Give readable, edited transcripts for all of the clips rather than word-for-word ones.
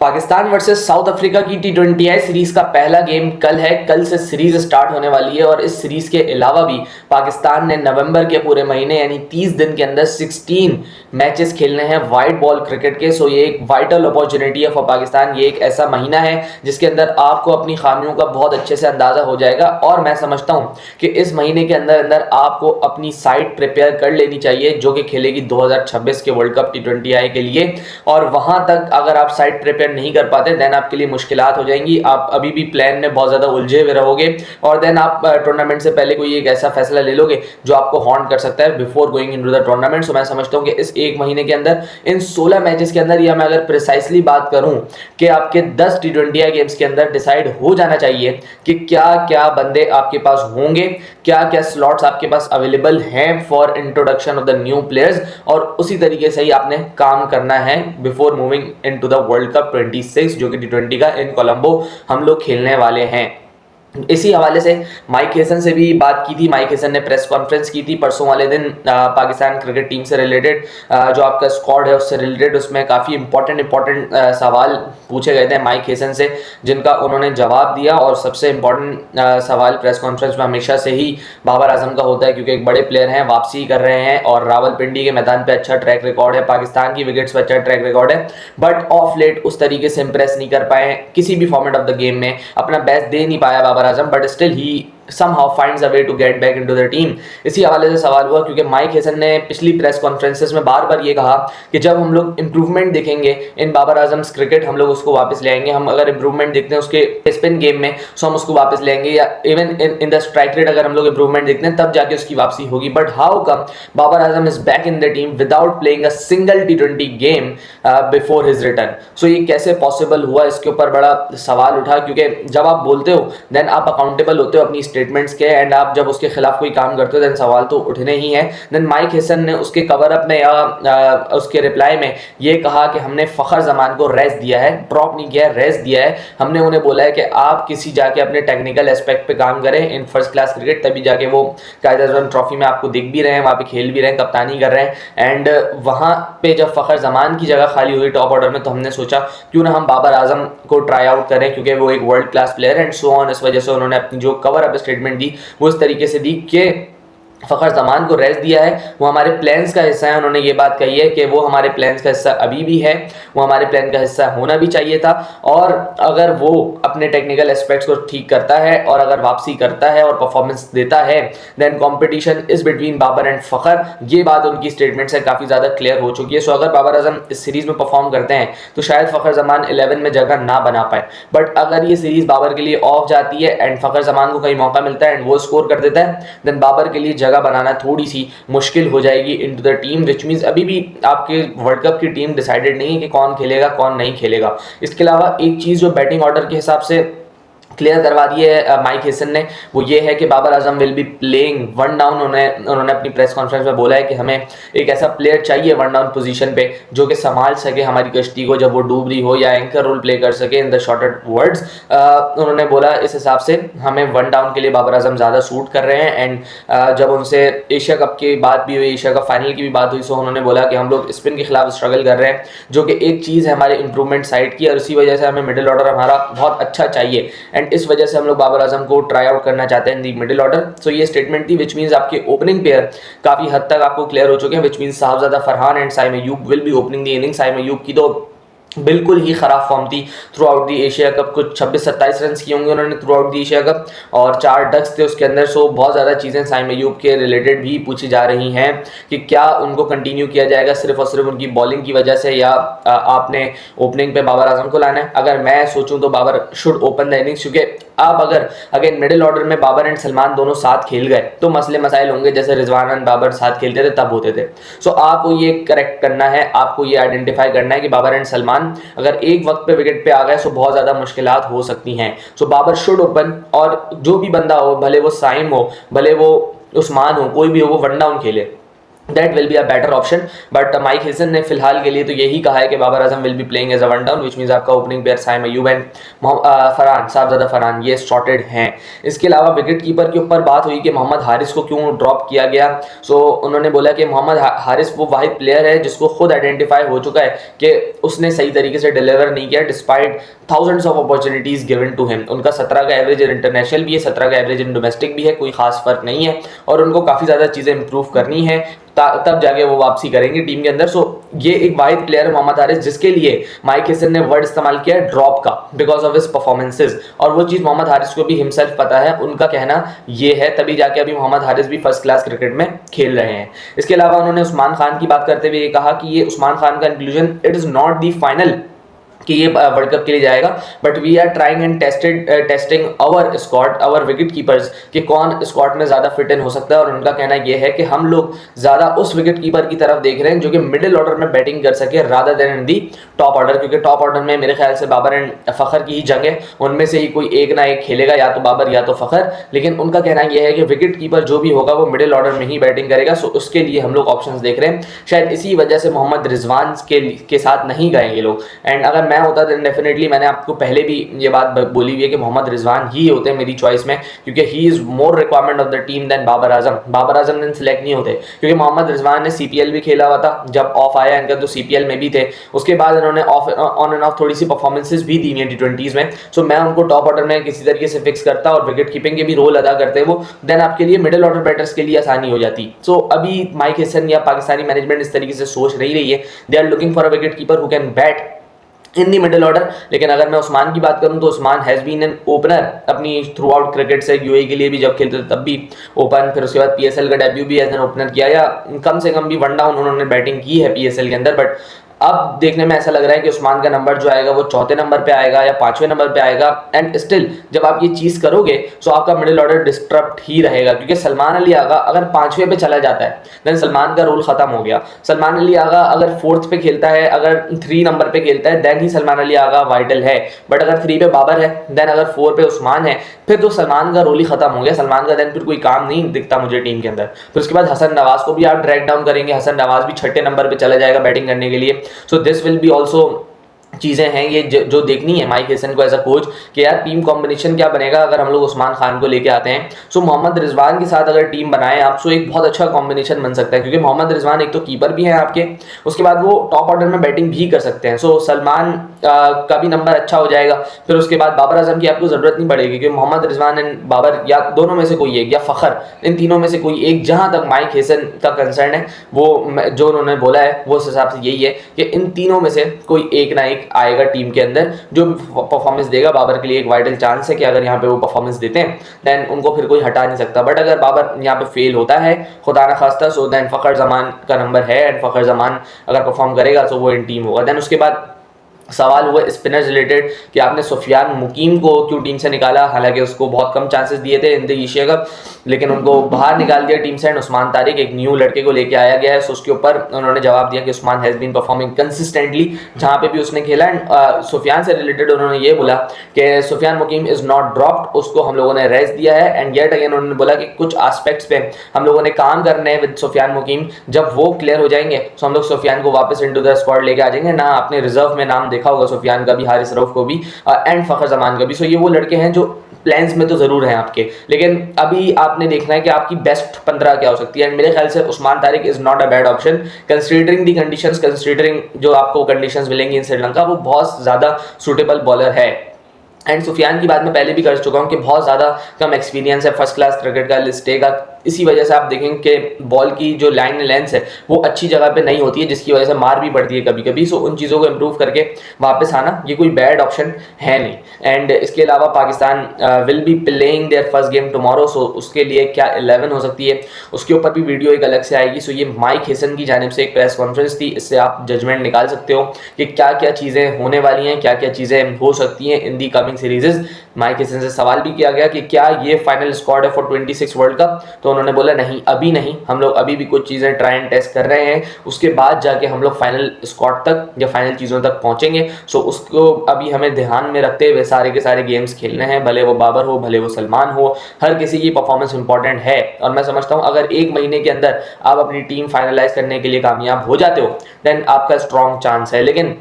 Pakistan versus south Africa की T20I series का पहला गेम कल है। कल से सीरीज स्टार्ट होने वाली है और इस सीरीज के अलावा भी पाकिस्तान ने नवंबर के पूरे महीने यानी 30 दिन के अंदर 16 मैचेस खेलने हैं वाइट बॉल क्रिकेट के। सो ये एक वाइटल अपॉर्चुनिटी है फॉर पाकिस्तान। ये एक ऐसा महीना है जिसके अंदर आपको अपनी खामियों का बहुत अच्छे से अंदाजा हो जाएगा और मैं समझता हूं कि इस महीने के अंदर अंदर आपको अपनी साइड प्रिपेयर कर लेनी चाहिए जो कि खेलेगी 2026 के वर्ल्ड कप T20I के लिए। और वहां तक अगर आप साइड प्रिपेयर नहीं कर पाते देन आपके लिए मुश्किलात हो जाएंगी। आप अभी भी प्लान में बहुत ज़्यादा उलझे हुए रहोगे और देन आप टूर्नामेंट से पहले कोई एक ऐसा फैसला ले लोगे जो आपको हॉन्ट कर सकता है before going into the tournament. So मैं समझता हूं कि इस एक महीने के अंदर इन 16 मैचेस के अंदर या मैं अगर प्रिसाइसली बात करूं कि आपके 10 T20I गेम्स के अंदर डिसाइड हो जाना चाहिए कि क्या क्या बंदे आपके पास होंगे, क्या क्या स्लॉट्स आपके पास अवेलेबल हैं for introduction of the new players, और उसी तरीके से ही आपने काम करना है before moving into the world cup 26 जो कि T20 का इन कोलंबो हम लोग खेलने वाले हैं। इसी हवाले से माइक हेसन से भी बात की थी। माइक हेसन ने प्रेस कॉन्फ्रेंस की थी परसों वाले दिन पाकिस्तान क्रिकेट टीम से रिलेटेड, जो आपका स्क्वाड है उससे रिलेटेड। उसमें काफ़ी इंपॉर्टेंट सवाल पूछे गए थे माइक हेसन से जिनका उन्होंने जवाब दिया। और सबसे इंपॉर्टेंट सवाल प्रेस कॉन्फ्रेंस में हमेशा से ही बाबर आजम का होता है क्योंकि एक बड़े प्लेयर हैं, वापसी कर रहे हैं और रावलपिंडी के मैदान पर अच्छा ट्रैक रिकॉर्ड है, पाकिस्तान की विकेट्स पर अच्छा ट्रैक रिकॉर्ड है, बट ऑफ लेट उस तरीके से इंप्रेस नहीं कर पाए किसी भी फॉर्मेट ऑफ द गेम में, अपना बेस्ट दे नहीं पाया Babar Azam, but still he somehow finds a way to get back into the team। इसी हवाले से सवाल हुआ क्योंकि माइक हेसन ने पिछली प्रेस कॉन्फ्रेंसेस में बार बार ये कहा कि जब हम लोग इंप्रूवमेंट देखेंगे इन बाबर आजम क्रिकेट हम लोग उसको वापस ले आएंगे। हम अगर इंप्रूवमेंट देखते हैं उसके स्पिन गेम में सो हम उसको वापस ले आएंगे, या even in the strike rate अगर हम लोग इंप्रूवमेंट देखते हैं तब जाके उसकी वापसी होगी। But how come Babar Azam is back in the team without playing a single T20 game before his return. So ये कैसे पॉसिबल हुआ, इसके ऊपर बड़ा सवाल उठा क्योंकि जब आप बोलते हो देन आप अकाउंटेबल होते हो अपनी स्टेटमेंट्स के, एंड आप जब उसके खिलाफ कोई काम करते हो देन सवाल तो उठने ही हैं। देन माइक हेसन ने उसके कवर अप में या उसके रिप्लाई में ये कहा कि हमने फ़खर जमान को रेस्ट दिया है, ड्रॉप नहीं किया है, रेस्ट दिया है। हमने उन्हें बोला है कि आप किसी जाके अपने टेक्निकल एस्पेक्ट पे काम करें इन फर्स्ट क्लास क्रिकेट, तभी जाके वो कायदा अज़म ट्रॉफी में आपको दिख भी रहे हैं, वहाँ पे खेल भी रहे हैं, कप्तानी कर रहे हैं। एंड वहाँ पे जब फ़खर जमान की जगह खाली हुई टॉप ऑर्डर में तो हमने सोचा क्यों ना हम बाबर आजम को ट्राई आउट करें क्योंकि वो एक वर्ल्ड क्लास प्लेयर है एंड सो ऑन। इस वजह से उन्होंने अपनी जो कवर अप स्टेटमेंट दी वो इस तरीके से दी कि फ़खर जमान को रेस्ट दिया है, वो हमारे प्लान्स का हिस्सा है। उन्होंने ये बात कही है कि वो हमारे प्लान्स का हिस्सा अभी भी है, वो हमारे प्लान का हिस्सा होना भी चाहिए था, और अगर वो अपने टेक्निकल एस्पेक्ट्स को ठीक करता है और अगर वापसी करता है और परफॉर्मेंस देता है then competition is between Babar and Fakhar. ये बात उनकी स्टेटमेंट से काफ़ी ज़्यादा क्लियर हो चुकी है। सो अगर बाबर आजम इस सीरीज़ में परफॉर्म करते हैं तो शायद फ़खर जमान 11 में जगह ना बना पाए, बट अगर ये सीरीज़ बाबर के लिए ऑफ जाती है एंड फ़खर जमान को कहीं मौका मिलता है एंड वो स्कोर कर देता है देन बाबर के लिए जगह बनाना थोड़ी सी मुश्किल हो जाएगी into the team, which means अभी भी आपके वर्ल्ड कप की टीम डिसाइडेड नहीं है कि कौन खेलेगा कौन नहीं खेलेगा। इसके अलावा एक चीज़ जो बैटिंग ऑर्डर के हिसाब से क्लियर करवा दी है माइक हेसन ने वो ये है कि Babar Azam will be playing one down. उन्होंने अपनी प्रेस कॉन्फ्रेंस में बोला है कि हमें एक ऐसा प्लेयर चाहिए वन डाउन पोजीशन पे जो कि संभाल सके हमारी कश्ती को जब वो डूब रही हो, या एंकर रोल प्ले कर सके इन द शॉर्टेड वर्ड्स। उन्होंने बोला इस हिसाब से हमें वन डाउन के लिए बाबर आजम ज़्यादा सूट कर रहे हैं। एंड जब उनसे एशिया कप की बात भी हुई, एशिया कप फाइनल की भी बात हुई, सो उन्होंने बोला कि हम लोग स्पिन के खिलाफ स्ट्रगल कर रहे हैं जो कि एक चीज़ है हमारे इंप्रूवमेंट साइड की, और इसी वजह से हमें मिडिल ऑर्डर हमारा बहुत अच्छा चाहिए एंड इस वजह से हम लोग बाबर आजम को ट्राई आउट करना चाहते हैं इन दी मिडिल ऑर्डर। सो ये स्टेटमेंट थी विच मींस आपके ओपनिंग पेयर काफ़ी हद तक आपको क्लियर हो चुके हैं, which means Sahibzada Farhan and Saim Ayub will be opening the inning. Saim Ayub की तो बिल्कुल ही ख़राब फॉर्म थी throughout the Asia Cup, कुछ 26-27 रन किए होंगे उन्होंने throughout the Asia Cup और 4 डक्स थे उसके अंदर। सो बहुत ज़्यादा चीज़ें साइम अय्यूब के रिलेटेड भी पूछी जा रही हैं कि क्या उनको कंटिन्यू किया जाएगा सिर्फ और सिर्फ उनकी बॉलिंग की वजह से, या आपने ओपनिंग पे बाबर आजम को लाना है। अगर मैं सोचूं तो Babar should open the innings, क्योंकि आप अगर मिडिल ऑर्डर में बाबर एंड सलमान दोनों साथ खेल गए तो मसले मसाइल होंगे जैसे रिजवान एंड बाबर साथ खेलते थे तब होते थे। सो आपको ये करेक्ट करना है, आपको ये आइडेंटिफाई करना है कि बाबर एंड सलमान अगर एक वक्त पे विकेट पे आ गए तो बहुत ज़्यादा मुश्किलात हो सकती हैं। सो बाबर शुड ओपन, और जो भी बंदा हो, भले वो साइम हो, भले वो उस्मान हो, कोई भी हो, वो वन डाउन खेले। That will be a better option. But Mike Hesson ने फिलहाल के लिए तो यही कहा है कि Babar Azam will be playing as a one down, which means आपका opening player Saim Ayub and Farhan Sahibzada Farhan ये सॉर्टेड हैं। इसके अलावा विकेट कीपर के ऊपर बात हुई कि मोहम्मद हारिस को क्यों ड्रॉप किया गया। सो उन्होंने बोला कि मोहम्मद हारिस वो वाहिद प्लेयर है जिसको खुद आइडेंटिफाई हो चुका है कि उसने सही तरीके से डिलीवर नहीं किया despite thousands of opportunities given to him. उनका 17 का एवरेज इंटरनेशनल भी है, 17 का एवरेज इन डोमेस्टिक भी है, कोई खास फर्क नहीं है और उनको काफ़ी ज़्यादा चीज़ें इंप्रूव करनी है तब जाके वो वापसी करेंगे टीम के अंदर। सो ये एक वाहिद प्लेयर है मोहम्मद हारिस जिसके लिए माइक हेसन ने वर्ड इस्तेमाल किया है ड्रॉप का, बिकॉज ऑफ हिज परफॉर्मेंसेज, और वो चीज़ मोहम्मद हारिस को भी हिमसेल्फ पता है, उनका कहना ये है, तभी जाके अभी मोहम्मद हारिस भी फर्स्ट क्लास क्रिकेट में खेल रहे हैं। इसके अलावा उन्होंने उस्मान खान की बात करते हुए ये कहा कि ये उस्मान खान का inclusion it is not the final कि ये वर्ल्ड कप के लिए जाएगा, but we are trying and testing our squad, our wicket keepers कि कौन स्क्वाड में ज़्यादा फिट इन हो सकता है। और उनका कहना ये है कि हम लोग ज़्यादा उस विकेट कीपर की तरफ देख रहे हैं जो कि मिडिल ऑर्डर में बैटिंग कर सके rather then in the top order, क्योंकि टॉप ऑर्डर में मेरे ख्याल से बाबर एंड फ़खर की ही जंग है, उनमें से ही कोई एक ना एक खेलेगा, या तो बाबर या तो फ़खर। लेकिन उनका कहना यह है कि विकेट कीपर जो भी होगा वो मिडिल ऑर्डर में ही बैटिंग करेगा। सो उसके लिए हम लोग ऑप्शन देख रहे हैं, शायद इसी वजह से मोहम्मद रिजवान के साथ नहीं गए ये लोग। एंड अगर मैं होता तो डेफिनेटली मैंने आपको पहले भी ये बात बोली हुई है कि मोहम्मद रिजवान ही होते हैं मेरी चॉइस में, क्योंकि he is more requirement of the team than Babar Azam. Babar Azam दिन सिलेक्ट नहीं होते क्योंकि मोहम्मद रिजवान ने सीपीएल भी खेला हुआ था, जब ऑफ आया इनका तो सीपीएल में भी थे, उसके बाद इन्होंने ऑन एंड ऑफ थोड़ी सी परफॉर्मेंसेज भी दी हैं टी20s में। सो मैं उनको टॉप ऑर्डर में किसी तरीके से फिक्स करता और विकेट कीपिंग के भी रोल अदा करते वो, देन आपके लिए मिडिल ऑर्डर बैटर्स के लिए आसानी हो जाती। सो अभी माइक हेसन या पाकिस्तानी मैनेजमेंट इस तरीके से सोच नहीं रही है, they are looking for a wicket keeper who can bat in the middle order. लेकिन अगर मैं उस्मान की बात करूं तो Usman has been an opener अपनी थ्रू आउट क्रिकेट से, यूएई के लिए भी जब खेलते थे तब भी ओपन, फिर उसके बाद पीएसएल का डेब्यू भी एज एन ओपनर किया, या कम से कम भी वन डाउन उन्होंने बैटिंग की है पीएसएल के अंदर। बट अब देखने में ऐसा लग रहा है कि उस्मान का नंबर जो आएगा वो चौथे नंबर पे आएगा या पांचवें नंबर पे आएगा। एंड स्टिल जब आप ये चीज़ करोगे तो आपका मिडिल ऑर्डर डिस्टर्ब ही रहेगा, क्योंकि सलमान अली आगा अगर पांचवें पे चला जाता है देन सलमान का रोल खत्म हो गया। सलमान अली आगा अगर फोर्थ पे खेलता है, अगर 3 नंबर पे खेलता है, देन ही सलमान अली आगा वाइटल है। बट अगर 3 पे बाबर है, देन अगर 4 पे उस्मान है, फिर तो सलमान का रोल ही खत्म हो गया। सलमान का देन फिर कोई काम नहीं दिखता मुझे टीम के अंदर। फिर उसके बाद हसन नवाज को भी आप ड्रैग डाउन करेंगे, हसन नवाज भी 6ठे नंबर पे चला जाएगा बैटिंग करने के लिए। So this will be also चीज़ें हैं ये जो देखनी है माइक हेसन को एज अ कोच कि यार टीम कॉम्बिनेशन क्या बनेगा अगर हम लोग उस्मान खान को लेके आते हैं। सो मोहम्मद रिजवान के साथ अगर टीम बनाएं आप, सो एक बहुत अच्छा कॉम्बिनेशन बन सकता है, क्योंकि मोहम्मद रिजवान एक तो कीपर भी हैं आपके, उसके बाद वो टॉप ऑर्डर में बैटिंग भी कर सकते हैं। सो सलमान का भी नंबर अच्छा हो जाएगा। फिर उसके बाद बाबर आजम की आपको ज़रूरत नहीं पड़ेगी, क्योंकि मोहम्मद रिजवान एंड बाबर या दोनों में से कोई एक, या फ़खर, इन तीनों में से कोई एक, जहाँ तक माइक हेसन का कंसर्न है वो जो उन्होंने बोला है वो उस हिसाब से यही है कि इन तीनों में से कोई एक ना एक आएगा टीम के अंदर जो परफॉर्मेंस देगा। बाबर के लिए एक वाइटल चांस है कि अगर यहाँ पे वो परफॉर्मेंस देते हैं देन उनको फिर कोई हटा नहीं सकता। बट अगर बाबर यहाँ पे फेल होता है खुदा न खास्ता, सो देन फ़खर जमान का नंबर है, एंड फ़खर जमान अगर परफॉर्म करेगा तो वो इन टीम होगा। देन उसके बाद सवाल हुआ स्पिनर रिलेटेड कि आपने सुफियान मुकीम को क्यों टीम से निकाला, हालांकि उसको बहुत कम चांसेस दिए थे इन द एशिया कप, लेकिन उनको बाहर निकाल दिया टीम से। एंड उस्मान तारिक एक न्यू लड़के को लेके आया गया है। सो उसके ऊपर उन्होंने जवाब दिया कि Usman has been performing consistently जहाँ पे भी उसने खेला। एंड सुफियान से रिलेटेड उन्होंने ये बोला कि सुफियान मुकीम इज़ नॉट ड्रॉप्ड, उसको हम लोगों ने रेस्ट दिया है। एंड येट अगेन उन्होंने बोला कि कुछ आस्पेक्ट्स पे हम लोगों ने काम करने हैं विद सुफियान मुकीम, जब वो क्लियर हो जाएंगे तो हम लोग सुफियान को वापस इनटू द स्क्वाड लेके आ जाएंगे। ना आपने रिजर्व में नाम देखा होगा सुफियान का भी, हारिस रऊफ को भी, एंड फ़खर जमान का भी। सो ये वो लड़के हैं जो प्लान्स में तो ज़रूर हैं आपके, लेकिन अभी आपने देखना है कि आपकी बेस्ट 15 क्या हो सकती है। एंड मेरे ख्याल से Usman Tariq is not a bad option considering the conditions, considering जो आपको कंडीशंस मिलेंगी इन श्रीलंका, वो बहुत ज़्यादा सूटेबल बॉलर है। एंड सुफियान की बात मैं पहले भी कर चुका हूँ कि बहुत ज़्यादा कम एक्सपीरियंस है फर्स्ट क्लास क्रिकेट का, लिस्टे का। इसी वजह से आप देखेंगे कि बॉल की जो लाइन लेंथ है वो अच्छी जगह पे नहीं होती है, जिसकी वजह से मार भी पड़ती है कभी कभी। सो उन चीज़ों को इम्प्रूव करके वापस आना ये कोई बैड ऑप्शन है नहीं। एंड इसके अलावा Pakistan will be playing their first game tomorrow, so उसके लिए क्या 11 हो सकती है उसके ऊपर भी वीडियो एक अलग से आएगी। सो ये माइक हेसन की जानिब से एक प्रेस कॉन्फ्रेंस थी, इससे आप जजमेंट निकाल सकते हो कि क्या क्या चीज़ें होने वाली हैं, क्या क्या चीज़ें हो सकती हैं इन दी कमिंग सीरीजेज। माइक हेसन से सवाल भी किया गया कि क्या ये फाइनल स्क्वाड है फॉर 26 वर्ल्ड कप, तो तो उन्होंने बोला नहीं, अभी नहीं, हम लोग अभी भी कुछ चीज़ें ट्राई एंड टेस्ट कर रहे हैं, उसके बाद जाके हम लोग फाइनल स्क्वाड तक या फाइनल चीज़ों तक पहुंचेंगे। सो उसको अभी हमें ध्यान में रखते हुए सारे के सारे गेम्स खेलने हैं, भले वो बाबर हो, भले वो सलमान हो, हर किसी की परफॉर्मेंस इंपॉर्टेंट है। और मैं समझता हूँ अगर 1 महीने के अंदर आप अपनी टीम फाइनलाइज करने के लिए कामयाब हो जाते हो देन आपका स्ट्रॉन्ग चांस है। लेकिन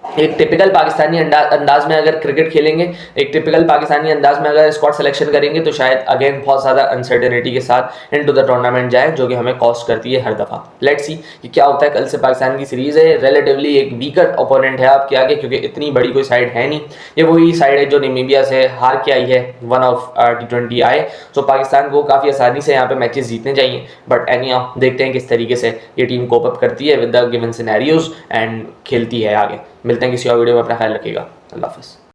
एक टिपिकल पाकिस्तानी अंदाज में अगर क्रिकेट खेलेंगे, एक टिपिकल पाकिस्तानी अंदाज में अगर स्क्वाड सिलेक्शन करेंगे तो शायद अगेन बहुत ज़्यादा अनसर्टेनिटी के साथ इनटू द टूर्नामेंट जाए, जो कि हमें कॉस्ट करती है हर दफ़ा। लेट्स सी कि क्या होता है। कल से पाकिस्तान की सीरीज़ है, रिलेटिवली एक वीकर ओपोनेंट है आपके आगे, क्योंकि इतनी बड़ी कोई साइड है नहीं। ये वही साइड है जो नामीबिया से हार के आई है 1 ऑफ T20 आए। सो पाकिस्तान को काफ़ी आसानी से यहाँ पे मैचेस जीतने चाहिए, बट एनी हाउ देखते हैं किस तरीके से ये टीम कोप अप करती है with the given scenarios and खेलती है आगे। मिलते हैं किसी और वीडियो में, अपना ख्याल रखिएगा। अल्लाह हाफ़िज़।